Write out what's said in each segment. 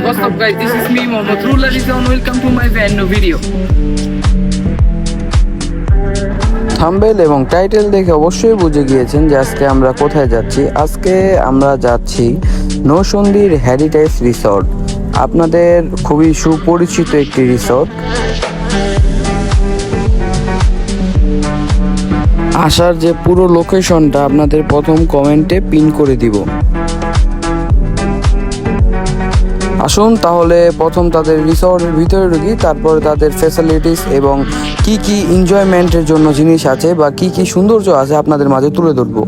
What's up guys, this is me Mohammad Rullah Rizwan, welcome to my brand new video. Thumbnail এবং title দেখে অবশ্যই বুঝে গিয়েছেন যে আজকে আমরা কোথায় যাচ্ছি। আজকে আমরা যাচ্ছি নৌসন্দির হেরিটেজ রিসর্ট, আপনাদের খুবই সুপরিচিত একটি রিসর্ট। আসার যে পুরো লোকেশনটা আপনাদের প্রথম কমেন্টে পিন করে দিব। আসুন তাহলে প্রথম তাদের রিসর্টের ভিতরে ঢুকি, তারপরে তাদের ফ্যাসিলিটিস এবং কি কি এনজয়মেন্টের জন্য জিনিস আছে বা কি কি সৌন্দর্য আছে আপনাদের মাঝে তুলে ধরবো।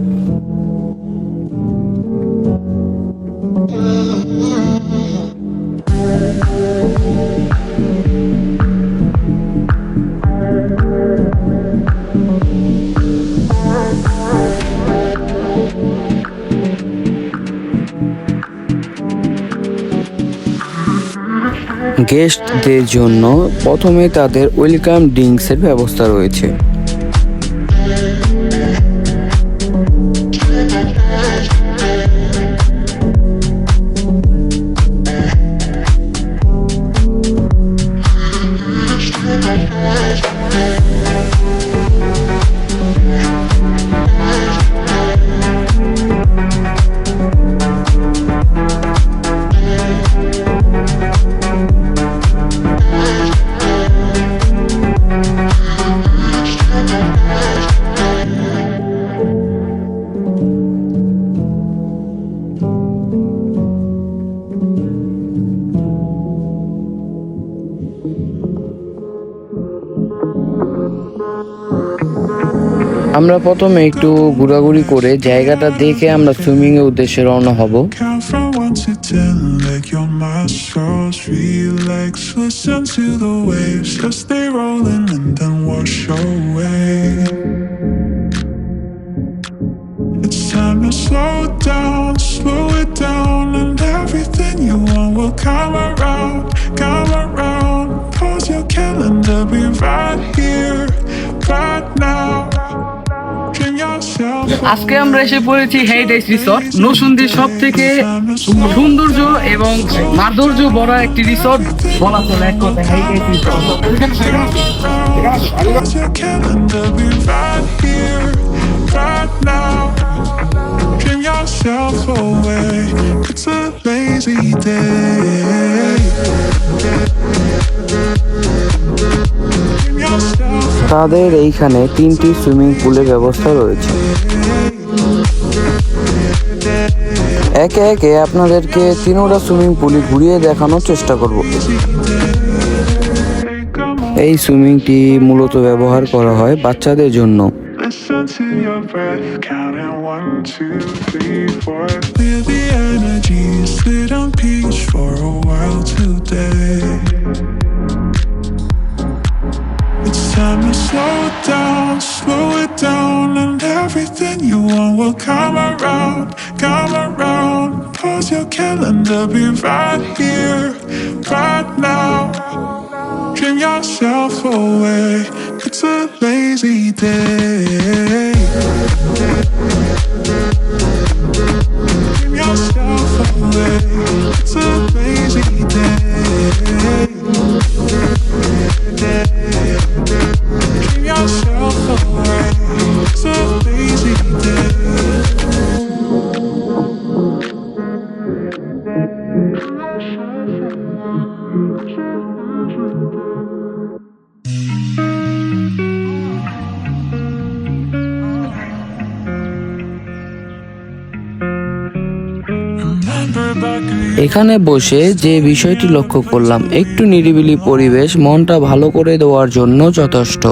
গেস্টদের জন্য প্রথমে তাদের ওয়েলকাম ড্রিঙ্কসের ব্যবস্থা রয়েছে। আমরা প্রথমে একটু ঘোরাঘুরি করে জায়গাটা দেখে আমরা সুইমিং এর উদ্দেশ্যে রওনা হব। আজকে আমরা এসে পড়েছি হেরিটেজ রিসর্ট, নৌসন্দির সব থেকে সৌন্দর্য এবং মাধুর্য বড় একটি রিসর্ট বলা চলে এক কথায় হেরিটেজ রিসর্ট। তাদের এইখানে 3টি সুইমিং পুলের ব্যবস্থা রয়েছে। একে একে আপনাদেরকে 3টা সুইমিং পুলে ঘুরিয়ে দেখানোর চেষ্টা করব। এই সুইমিংটি মূলত ব্যবহার করা হয় বাচ্চাদের জন্য। Listen to your breath, counting 1, 2, 3, 4. Feel the energy, sit on peace for a while today. It's time to slow it down, and everything you want will come around, come around. Pause your calendar, be right here, right now. Dream yourself away, it's a lazy day. Dream yourself away, it's a lazy day. Dream yourself away, it's a lazy day. এখানে বসে যে বিষয়টি লক্ষ্য করলাম, একটু নিরিবিলি পরিবেশ মনটা ভালো করে দেওয়ার জন্য যথেষ্ট।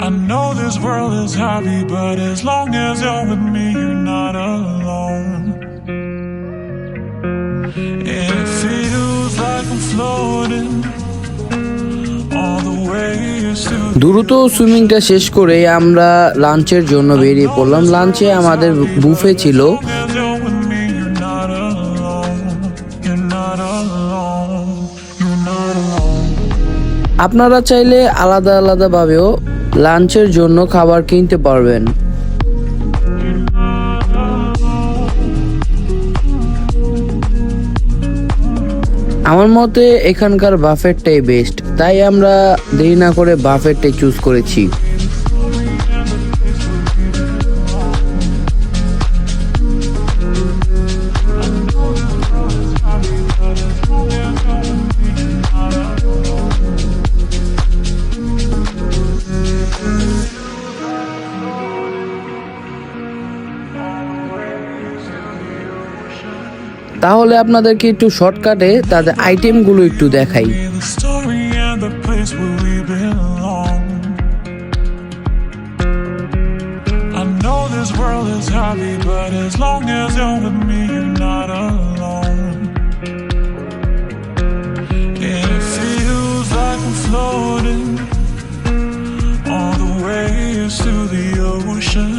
I know this world is happy, but as long as you're with me, you're not alone. It feels like I'm floating all the way to দ্রুত সুইমিংটা শেষ করে আমরা লাঞ্চের জন্য বেরিয়ে পড়লাম। লাঞ্চে আমাদের বুফে ছিল। আপনারা চাইলে আলাদা আলাদা ভাবেও লাঞ্চের জন্য খাবার কিনতে পারবেন। আমার মতে এখানকার বাফেটটাই বেস্ট, তাই আমরা দেরি না করে বাফেটটাই চুজ করেছি। তাহলে আপনাদেরকে একটু শর্টকাটে তাদের আইটেমগুলো একটু দেখাই। The story and the place where we belong. I know this world is happy, but as long as you're with me, you're not alone. And it feels like I'm floating all the waves to the ocean.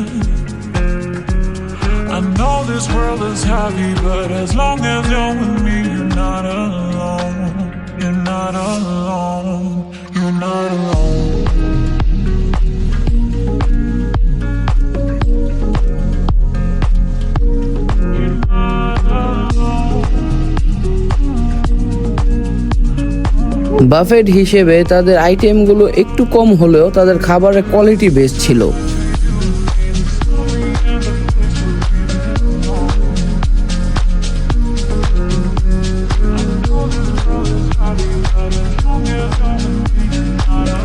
I know this world is happy, but as long as you're with me, you're not alone. You're not alone. You're not alone. Buffet হিসেবে তাদের আইটেমগুলো একটু কম হলেও তাদের খাবারের quality best ছিল।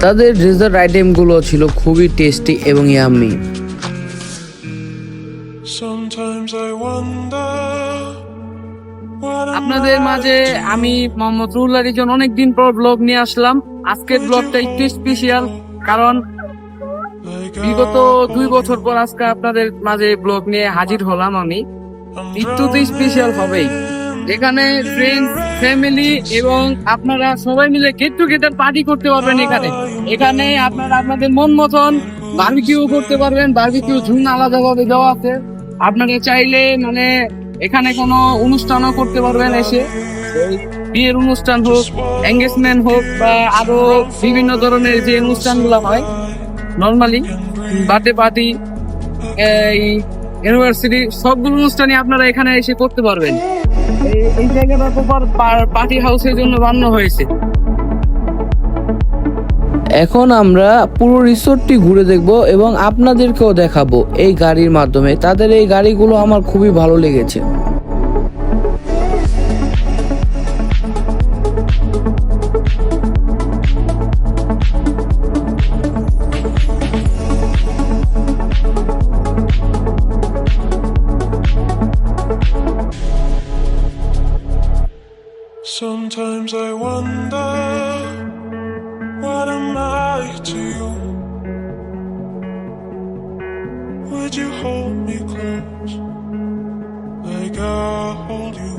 তাদের dessert আইটেমগুলো ছিল খুবই টেস্টি এবং yummy. Sometimes I wonder what am আপনাদের মাঝে আমি মোহাম্মদ রুহুল্লাহ রিজন অনেকদিন পর ব্লগ নিয়ে আসলাম। আজকের ব্লগটা একটু স্পেশাল, কারণ like বিগত 2 বছর পর আজকে আপনাদের মাঝে ব্লগ নিয়ে হাজির হলাম আমি। একটু তো স্পেশাল হবেই, এখানে ফ্রেন্ডস, ফ্যামিলি এবং আপনারা সবাই মিলে গেট টুগেদার পার্টি করতে পারবেন। এখানে আপনারা আপনাদের মন মতন বারবিকিউ করতে পারবেন। বারবিকিউ ঝুন আলাদাভাবে দেওয়া আছে, আপনারা চাইলে মানে এখানে কোনো অনুষ্ঠানও করতে পারবেন এসে, বিয়ের অনুষ্ঠান হোক, এঙ্গেজমেন্ট হোক, বা আরো বিভিন্ন ধরনের যে অনুষ্ঠানগুলো হয় নর্মালি, বার্থডে পার্টি, এই ইউনিভার্সিটি, সবগুলো অনুষ্ঠানই আপনারা এখানে এসে করতে পারবেন। এই জায়গাটা তো পার্টি হাউসের জন্য বানানো হয়েছে। এখন আমরা পুরো রিসোর্টটি ঘুরে দেখব এবং আপনাদেরকেও দেখাবো এই গাড়ির মাধ্যমে। তাদের এই গাড়িগুলো আমার খুবই ভালো লেগেছে। Sometimes I wonder, what am I to you? Would you hold me close like I hold you?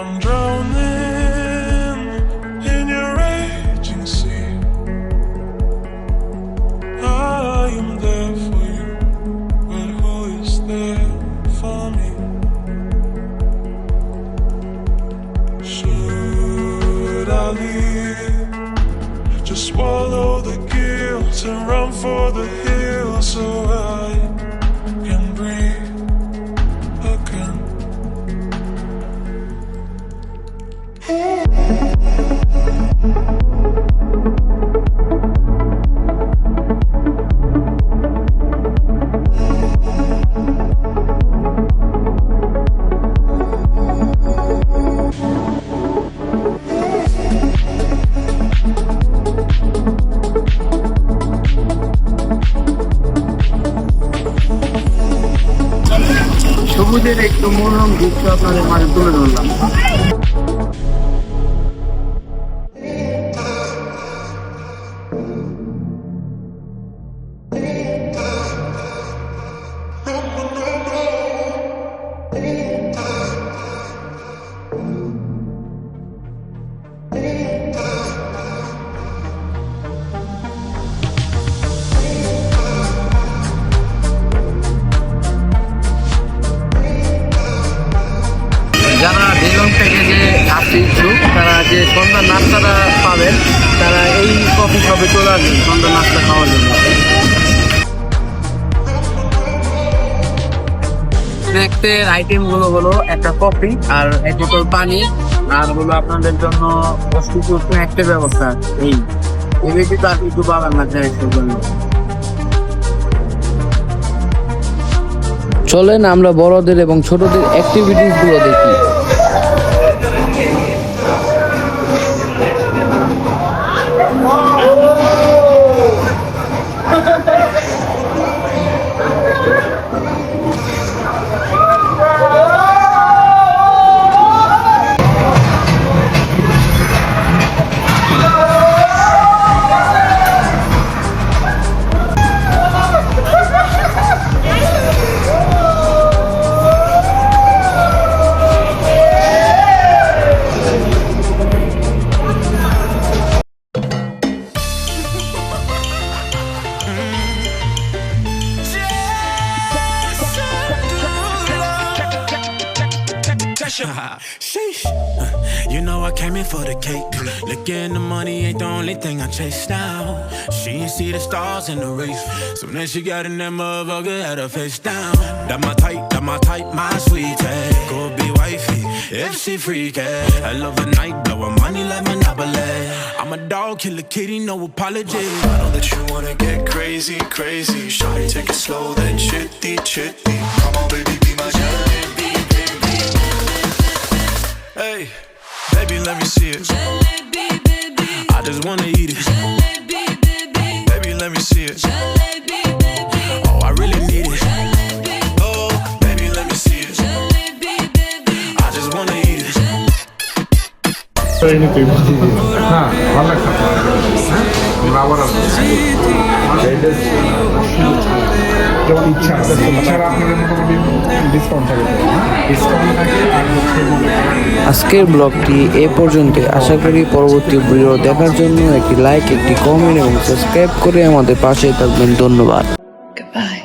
I'm drowning in your raging sea. I am there for you, but who is there for me? Should I leave? Just swallow the guilt and run for the hills so I can breathe again. সবুজের একটু মনোরম দৃশ্য আপনাদের মাঝে তুলে ধরলাম। যারা ডিলং থেকে যে আসতে ইচ্ছুক, তারা যে সন্ধ্যার নাস্তাটা পাবেন, তারা এই কফি শপে চলে আসবেন সন্ধ্যার নাস্তা খাওয়ার জন্য। স্ন্যাক্সের আইটেম গুলো হলো একটা কফি আর এক বোতল পানি, আর হলো আপনাদের জন্য পুষ্টিকর স্ন্যাক্সের ব্যবস্থা। এই ব্যক্তিত্ব আর কিছু পাবেন না স্ন্যাক্সের জন্য। চলেন আমরা বড়দের এবং ছোটদের অ্যাক্টিভিটিস গুলো দেখি। Sheesh. You know I came in for the cake. Looking the money ain't the only thing I chase now. She ain't see the stars in the race. So then she got in that motherfucker, had her face down. That my type, my sweetie. Could be wifey if she freaky. I love a night, blowin' money like Monopoly. I'm a dog, kill a kitty, no apology. I know that you wanna get crazy, crazy. Shawty, take it slow, then chitty, chitty. Come on, baby, be my jalebi, baby. Hey, baby, let me see it. Jalebi, baby. I just wanna eat it. Jalebi, baby. Baby, let me see it. Jalebi, baby. Oh, I really need it. Jalebi. Oh, baby, let me see it. Jalebi, baby. I just wanna eat it. হ্যাঁ ভালো লাগছে আবার যেমন ইচ্ছা আছে ইচ্ছারা আপনাদের মোটামুটি discount থাকে ডিসকাউন্ট থাকে আর হচ্ছে মনে করেন আজকের ব্লগটি এ পর্যন্ত। আশা করি পরবর্তী ভিডিও দেখার জন্য একটি লাইক, একটি কমেন্ট এবং সাবস্ক্রাইব করে আমাদের পাশে থাকবেন। ধন্যবাদ। Goodbye.